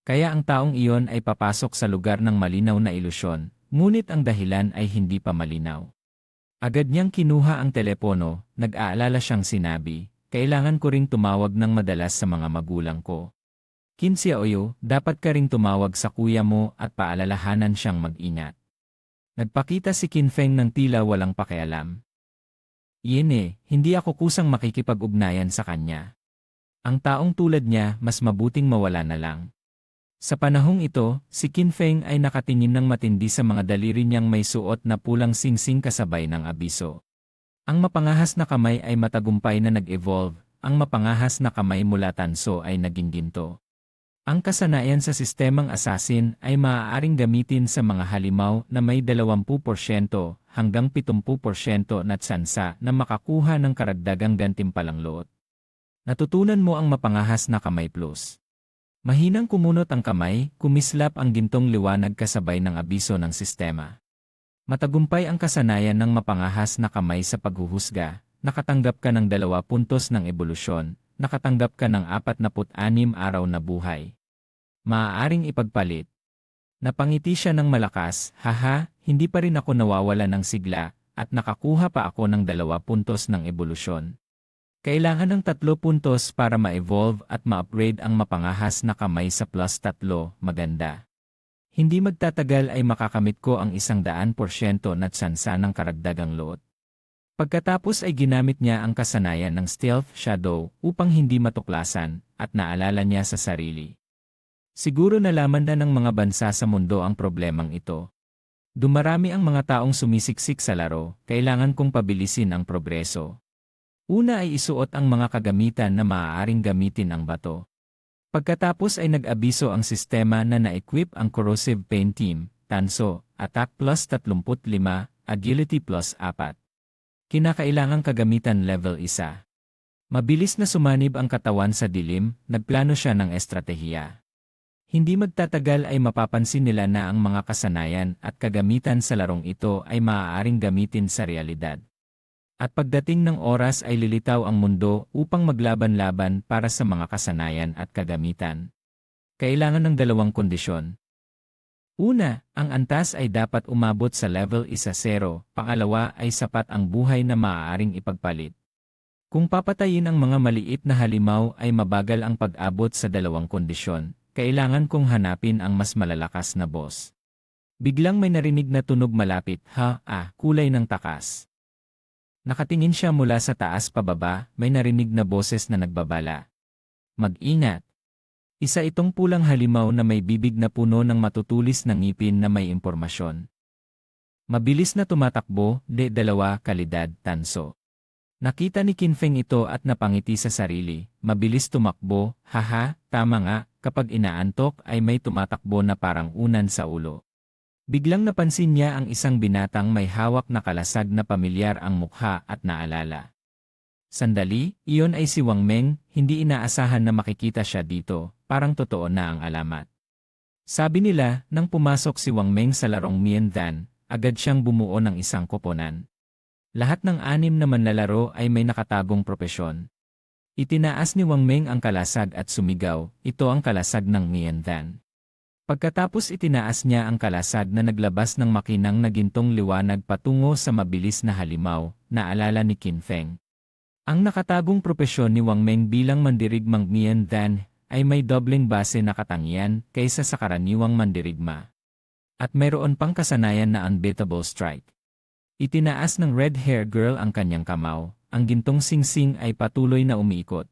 Kaya ang taong iyon ay papasok sa lugar ng malinaw na ilusyon, ngunit ang dahilan ay hindi pa malinaw. Agad niyang kinuha ang telepono, nag-aalala siyang sinabi, kailangan ko ring tumawag ng madalas sa mga magulang ko. Kim Xiaoyu, dapat ka ring tumawag sa kuya mo at paalalahanan siyang mag-ingat. Nagpakita si Qin Feng ng tila walang pakialam. Yene, hindi ako kusang makikipag-ugnayan sa kanya. Ang taong tulad niya, mas mabuting mawala na lang. Sa panahong ito, si Qin Feng ay nakatingin ng matindi sa mga daliri niyang may suot na pulang singsing kasabay ng abiso. Ang mapangahas na kamay ay matagumpay na nag-evolve, ang mapangahas na kamay mula tanso ay naging ginto. Ang kasanayan sa sistemang assassin ay maaaring gamitin sa mga halimaw na may 20% hanggang 70% na tsansa na makakuha ng karagdagang gantimpalang loot. Natutunan mo ang mapangahas na kamay plus. Mahinang kumunot ang kamay, kumislap ang gintong liwanag kasabay ng abiso ng sistema. Matagumpay ang kasanayan ng mapangahas na kamay sa paghuhusga, nakatanggap ka ng 2 puntos ng ebolusyon, nakatanggap ka ng 46 araw na buhay. Maaaring ipagpalit. Napangiti siya ng malakas, haha, hindi pa rin ako nawawala ng sigla, at nakakuha pa ako ng 2 puntos ng ebolusyon. Kailangan ng 3 puntos para ma-evolve at ma-upgrade ang mapangahas na kamay sa +3, maganda. Hindi magtatagal ay makakamit ko ang 100% na tsansa ng karagdagang loot. Pagkatapos ay ginamit niya ang kasanayan ng Stealth Shadow upang hindi matuklasan at naalala niya sa sarili. Siguro nalaman na ng mga bansa sa mundo ang problemang ito. Dumarami ang mga taong sumisiksik sa laro, kailangan kong pabilisin ang progreso. Una ay isuot ang mga kagamitan na maaaring gamitin ang bato. Pagkatapos ay nag-abiso ang sistema na na-equip ang Corrosive Pain Team, Tanso, Attack plus 35, Agility plus 4. Kinakailangang kagamitan level 1. Mabilis na sumanib ang katawan sa dilim, nagplano siya ng estratehiya. Hindi magtatagal ay mapapansin nila na ang mga kasanayan at kagamitan sa larong ito ay maaaring gamitin sa realidad. At pagdating ng oras ay lilitaw ang mundo upang maglaban-laban para sa mga kasanayan at kagamitan. Kailangan ng 2 kondisyon. Una, ang antas ay dapat umabot sa level 1-0, pangalawa ay sapat ang buhay na maaaring ipagpalit. Kung papatayin ang mga maliit na halimaw ay mabagal ang pag-abot sa 2 kondisyon, kailangan kong hanapin ang mas malalakas na boss. Biglang may narinig na tunog malapit, kulay ng takas. Nakatingin siya mula sa taas pababa, may narinig na boses na nagbabala. Mag-ingat! Isa itong pulang halimaw na may bibig na puno ng matutulis na ngipin na may impormasyon. Mabilis na tumatakbo, 2 kalidad, tanso. Nakita ni Qin Feng ito at napangiti sa sarili, mabilis tumakbo, haha, tama nga, kapag inaantok ay may tumatakbo na parang unan sa ulo. Biglang napansin niya ang isang binatang may hawak na kalasag na pamilyar ang mukha at naalala. Sandali, iyon ay si Wang Meng, hindi inaasahan na makikita siya dito, parang totoo na ang alamat. Sabi nila, nang pumasok si Wang Meng sa larong Miandan, agad siyang bumuo ng isang koponan. Lahat ng 6 na manlalaro ay may nakatagong propesyon. Itinaas ni Wang Meng ang kalasag at sumigaw, ito ang kalasag ng Miandan. Pagkatapos itinaas niya ang kalasag na naglabas ng makinang na gintong liwanag patungo sa mabilis na halimaw, naalala ni Qin Feng. Ang nakatagong propesyon ni Wang Meng bilang mandirigmang Miandan ay may dobleng base na katangian kaysa sa karaniwang mandirigma. At mayroon pang kasanayan na unbeatable strike. Itinaas ng red hair girl ang kanyang kamao, ang gintong singsing ay patuloy na umiikot.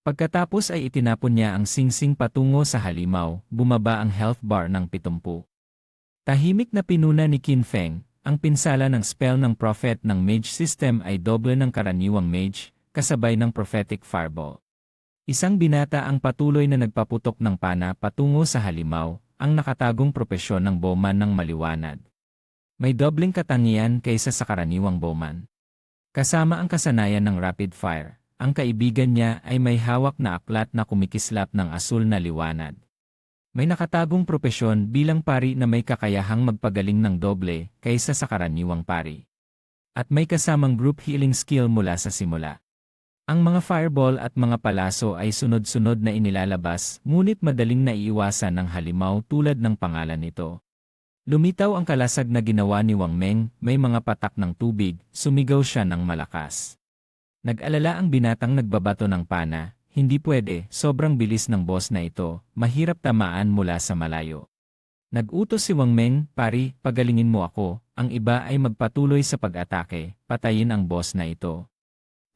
Pagkatapos ay itinapon niya ang singsing patungo sa halimaw, bumaba ang health bar ng 70. Tahimik na pinuna ni Qin Feng, ang pinsala ng spell ng prophet ng mage system ay doble ng karaniwang mage, kasabay ng prophetic fireball. Isang binata ang patuloy na nagpaputok ng pana patungo sa halimaw, ang nakatagong propesyon ng bowman ng maliwanag. May dobleng katangian kaysa sa karaniwang bowman. Kasama ang kasanayan ng rapid fire. Ang kaibigan niya ay may hawak na aklat na kumikislap ng asul na liwanag. May nakatagong propesyon bilang pari na may kakayahang magpagaling ng doble kaysa sa karaniwang pari. At may kasamang group healing skill mula sa simula. Ang mga fireball at mga palaso ay sunod-sunod na inilalabas, ngunit madaling naiiwasan ng halimaw tulad ng pangalan nito. Lumitaw ang kalasag na ginawa ni Wang Meng, may mga patak ng tubig, sumigaw siya ng malakas. Nag-alala ang binatang nagbabato ng pana, hindi pwede, sobrang bilis ng boss na ito, mahirap tamaan mula sa malayo. Nag-utos si Wang Meng, pari, pagalingin mo ako, ang iba ay magpatuloy sa pag-atake, patayin ang boss na ito.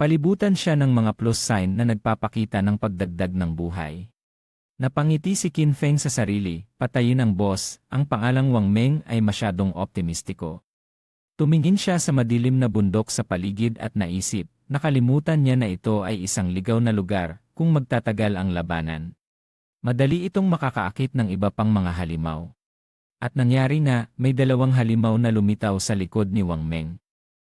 Palibutan siya ng mga plus sign na nagpapakita ng pagdagdag ng buhay. Napangiti si Qin Feng sa sarili, patayin ang boss, ang pangalang Wang Meng ay masyadong optimistiko. Tumingin siya sa madilim na bundok sa paligid at naisip, nakalimutan niya na ito ay isang ligaw na lugar, kung magtatagal ang labanan. Madali itong makakaakit ng iba pang mga halimaw. At nangyari na, may dalawang halimaw na lumitaw sa likod ni Wang Meng.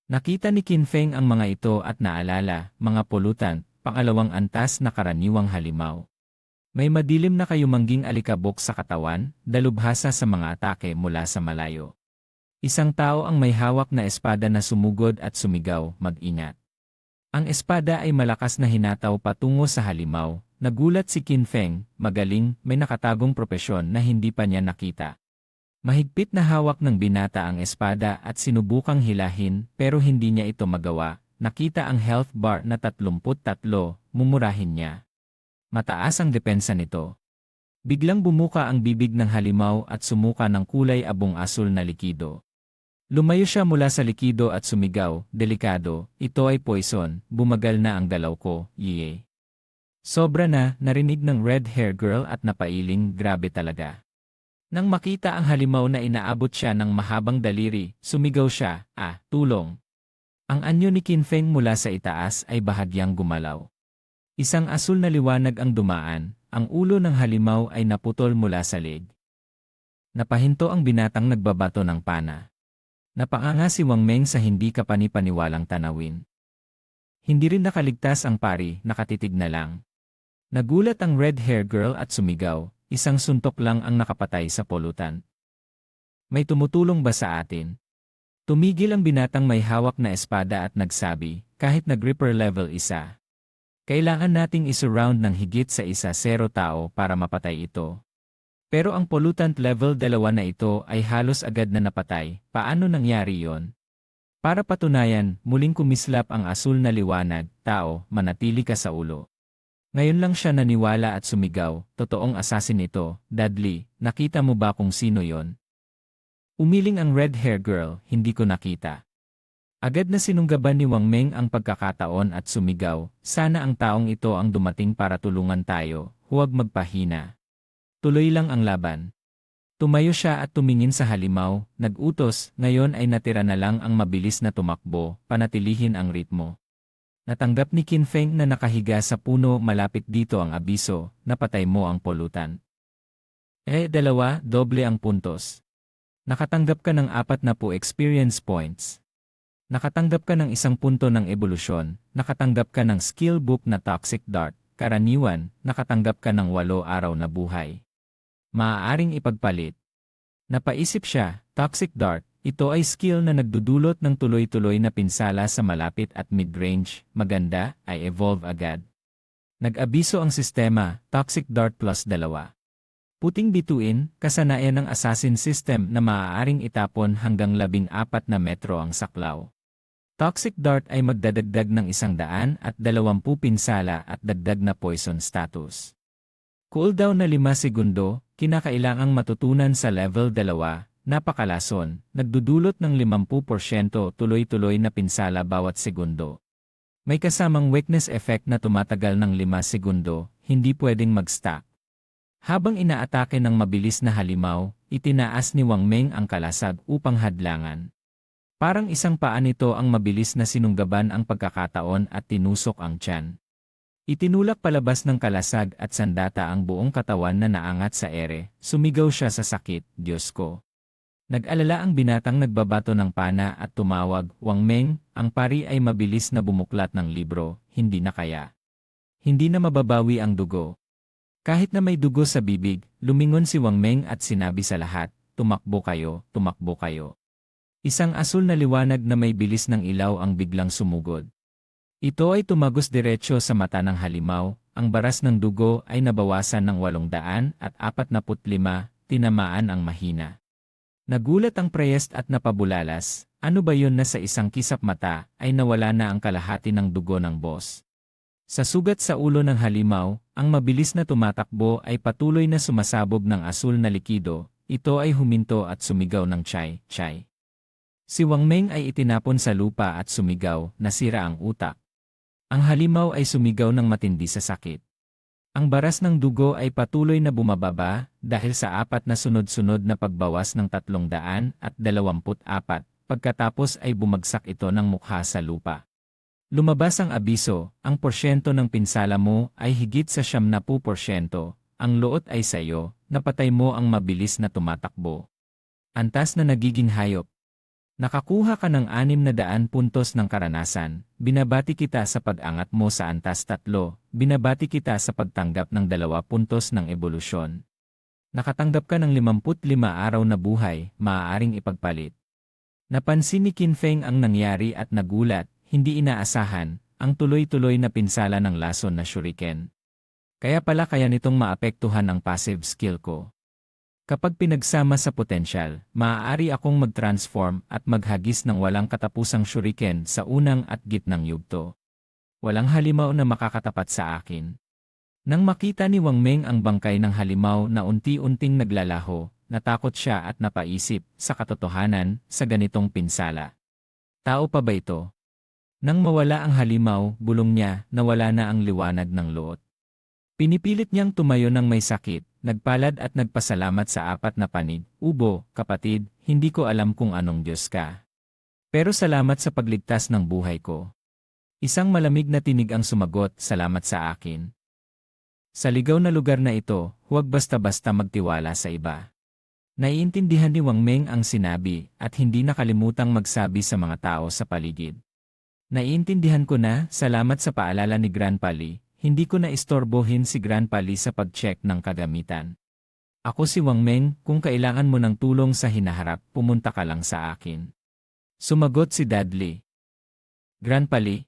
Nakita ni Qin Feng ang mga ito at naalala, mga pulutan, pangalawang antas na karaniwang halimaw. May madilim na kayumangging alikabok sa katawan, dalubhasa sa mga atake mula sa malayo. Isang tao ang may hawak na espada na sumugod at sumigaw, mag-ingat. Ang espada ay malakas na hinataw patungo sa halimaw. Nagulat si Qin Feng, magaling, may nakatagong propesyon na hindi pa niya nakita. Mahigpit na hawak ng binata ang espada at sinubukang hilahin pero hindi niya ito magawa. Nakita ang health bar na 33, mumurahin niya. Mataas ang depensa nito. Biglang bumuka ang bibig ng halimaw at sumuka ng kulay abong asul na likido. Lumayo siya mula sa likido at sumigaw, delikado, ito ay poison, bumagal na ang galaw ko, yee. Sobra na, narinig ng red hair girl at napailing, grabe talaga. Nang makita ang halimaw na inaabot siya ng mahabang daliri, sumigaw siya, tulong. Ang anyo ni Qin Feng mula sa itaas ay bahagyang gumalaw. Isang asul na liwanag ang dumaan, ang ulo ng halimaw ay naputol mula sa leg. Napahinto ang binatang nagbabato ng pana. Napanganga si Wang Meng sa hindi kapani-paniwalang tanawin. Hindi rin nakaligtas ang pari, nakatitig na lang. Nagulat ang red hair girl at sumigaw. Isang suntok lang ang nakapatay sa pulutan. May tumutulong ba sa atin? Tumigil ang binatang may hawak na espada at nagsabi, kahit nag-Reaper level 1. Kailangan nating isurround ng higit sa 1-0 tao para mapatay ito. Pero ang pollutant level 2 na ito ay halos agad na napatay, paano nangyari yon? Para patunayan, muling kumislap ang asul na liwanag, tao, manatili ka sa ulo. Ngayon lang siya naniwala at sumigaw, totoong assassin ito, Dudley, nakita mo ba kung sino yon? Umiling ang red hair girl, hindi ko nakita. Agad na sinunggaban ni Wang Meng ang pagkakataon at sumigaw, sana ang taong ito ang dumating para tulungan tayo, huwag magpahina. Tuloy lang ang laban. Tumayo siya at tumingin sa halimaw, nag-utos, ngayon ay natira na lang ang mabilis na tumakbo, panatilihin ang ritmo. Natanggap ni Qin Feng na nakahiga sa puno malapit dito ang abiso, napatay mo ang pulutan. Doble ang puntos. Nakatanggap ka ng 40 experience points. Nakatanggap ka ng 1 punto ng ebolusyon, nakatanggap ka ng skill book na Toxic Dart, karaniwan, nakatanggap ka ng 8 araw na buhay. Maaaring ipagpalit. Napaisip siya, Toxic Dart, ito ay skill na nagdudulot ng tuloy-tuloy na pinsala sa malapit at mid-range, maganda, ay evolve agad. Nag-abiso ang sistema, Toxic Dart plus 2. Puting bituin, kasanayan ng assassin system na maaaring itapon hanggang 14 na metro ang saklaw. Toxic Dart ay magdadagdag ng 120 pinsala at dagdag na poison status. Cooldown na 5 segundo, kinakailangang matutunan sa level 2. Napakalason, nagdudulot ng 50% tuloy-tuloy na pinsala bawat segundo. May kasamang weakness effect na tumatagal ng 5 segundo, hindi pwedeng mag-stack. Habang inaatake ng mabilis na halimaw, itinaas ni Wang Meng ang kalasag upang hadlangan. Parang isang paa nito ang mabilis na sinunggaban ang pagkakataon at tinusok ang tiyan. Itinulak palabas ng kalasag at sandata ang buong katawan na naangat sa ere, sumigaw siya sa sakit, Diyos ko. Nag-alala ang binatang nagbabato ng pana at tumawag, Wang Meng, ang pari ay mabilis na bumuklat ng libro, hindi na kaya. Hindi na mababawi ang dugo. Kahit na may dugo sa bibig, lumingon si Wang Meng at sinabi sa lahat, tumakbo kayo, tumakbo kayo. Isang asul na liwanag na may bilis ng ilaw ang biglang sumugod. Ito ay tumagos diretsyo sa mata ng halimaw, ang baras ng dugo ay nabawasan ng 845, tinamaan ang mahina. Nagulat ang priest at napabulalas, ano ba yun na sa isang kisap mata ay nawala na ang kalahati ng dugo ng boss. Sa sugat sa ulo ng halimaw, ang mabilis na tumatakbo ay patuloy na sumasabog ng asul na likido, ito ay huminto at sumigaw ng chay, chay. Si Wang Meng ay itinapon sa lupa at sumigaw, nasira ang utak. Ang halimaw ay sumigaw ng matindi sa sakit. Ang baras ng dugo ay patuloy na bumababa dahil sa 4 na sunod-sunod na pagbawas ng 324, pagkatapos ay bumagsak ito ng mukha sa lupa. Lumabas ang abiso, ang porsyento ng pinsala mo ay higit sa 70%, ang loot ay sa iyo, napatay mo ang mabilis na tumatakbo. Antas na nagiging hayop. Nakakuha ka ng 600 puntos ng karanasan, binabati kita sa pag-angat mo sa antas 3, binabati kita sa pagtanggap ng 2 puntos ng ebolusyon. Nakatanggap ka ng 55 araw na buhay, maaaring ipagpalit. Napansin ni Qin Feng ang nangyari at nagulat, hindi inaasahan, ang tuloy-tuloy na pinsala ng lason na shuriken. Kaya nitong maapektuhan ang passive skill ko. Kapag pinagsama sa potensyal, maaari akong mag-transform at maghagis ng walang katapusang shuriken sa unang at gitnang yugto. Walang halimaw na makakatapat sa akin. Nang makita ni Wang Meng ang bangkay ng halimaw na unti-unting naglalaho, natakot siya at napaisip, sa katotohanan, sa ganitong pinsala. Tao pa ba ito? Nang mawala ang halimaw, bulong niya, nawala na ang liwanag ng loot. Pinipilit niyang tumayo ng may sakit, nagpalad at nagpasalamat sa 4 na panig, Ubo, kapatid, hindi ko alam kung anong Diyos ka. Pero salamat sa pagligtas ng buhay ko. Isang malamig na tinig ang sumagot, salamat sa akin. Sa ligaw na lugar na ito, huwag basta-basta magtiwala sa iba. Naiintindihan ni Wang Meng ang sinabi at hindi nakalimutang magsabi sa mga tao sa paligid. Naiintindihan ko na, salamat sa paalala ni Grandpa Li. Hindi ko na istorbohin si Grandpa Li sa pag-check ng kagamitan. Ako si Wang Meng, kung kailangan mo ng tulong sa hinaharap, pumunta ka lang sa akin. Sumagot si Dudley. Grandpa Li,